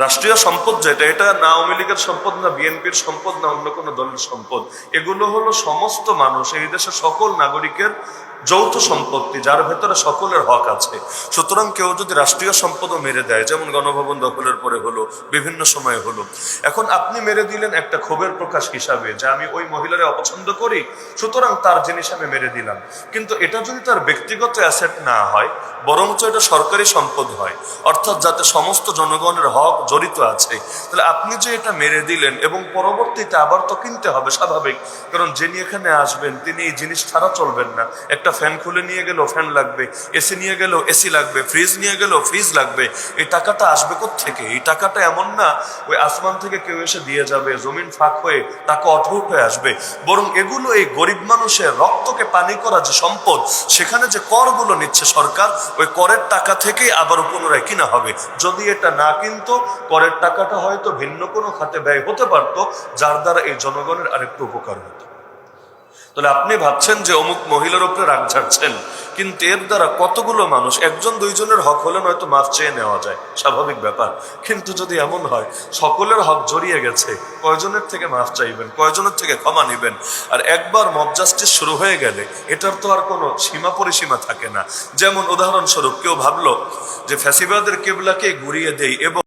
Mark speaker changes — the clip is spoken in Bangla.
Speaker 1: রাষ্ট্রীয় সম্পদ যেটা, এটা না আওয়ামী লীগের সম্পদ, না বিএনপির সম্পদ, না অন্য কোনো দলের সম্পদ। এগুলো হলো সমস্ত মানুষ, এই দেশের সকল নাগরিকের যৌথ সম্পত্তি, যার ভেতরে সকলের হক আছে। সুতরাং কেউ যদি রাষ্ট্রীয় সম্পদও মেরে দেয়, যেমন গণভবন দখলের পরে হলো, বিভিন্ন সময়ে হলো, এখন আপনি মেরে দিলেন একটা ক্ষোভের প্রকাশ হিসাবে যে আমি ওই মহিলারে অপছন্দ করি, সুতরাং তার জিনিস আমি মেরে দিলাম। কিন্তু এটা যদি তার ব্যক্তিগত অ্যাসেট না হয়, বরঞ্চ এটা সরকারি সম্পদ হয়, অর্থাৎ যাতে সমস্ত জনগণের হক জড়িত আছে, তাহলে আপনি যে এটা মেরে দিলেন এবং পরবর্তীতে আবার তো কিনতে হবে, স্বাভাবিক। কারণ যিনি এখানে আসবেন তিনি এই জিনিস ছাড়া চলবেন না। একটা ফ্যান খুলে নিয়ে গেলেও ফ্যান লাগবে, এসি নিয়ে গেলেও এসি লাগবে, ফ্রিজ নিয়ে গেলেও ফ্রিজ লাগবে। এই টাকাটা আসবে কোত্থেকে? এই টাকাটা এমন না ওই আসমান থেকে কেউ এসে দিয়ে যাবে, জমিন ফাঁক হয়ে টাকা অঢৌট হয়ে আসবে, বরং এগুলো এই গরিব মানুষের রক্তকে পানি করা যে সম্পদ, সেখানে যে করগুলো নিচ্ছে সরকার, ওই করের টাকা থেকেই আবার পুনরায় কিনা হবে। যদি এটা না কিনতো, করের টাকাটা হয়তো ভিন্ন কোনো খাতে ব্যয় হতে পারতো, যার দ্বারা এই জনগণের আরেকটু উপকার হতো। তাহলে আপনি ভাবছেন যে অমুক মহিলার উপরে রাগ ঝাড়ছেন, কিন্তু এর দ্বারা কতগুলো মানুষ, একজন দুইজনের হক হলে নয়তো মাফ চেয়ে নেওয়া যায়, স্বাভাবিক ব্যাপার। কিন্তু যদি এমন হয় সকলের হক জড়িয়ে গেছে, কয়জনের থেকে মাফ চাইবেন, কয়জনের থেকে ক্ষমা নিবেন? আর একবার মব জাস্টিস শুরু হয়ে গেলে এটার তো আর কোনো সীমা পরিসীমা থাকে না। যেমন উদাহরণস্বরূপ কেউ ভাবলো যে ফ্যাসিবাদের কেবলাকে ঘুরিয়ে দেই এবং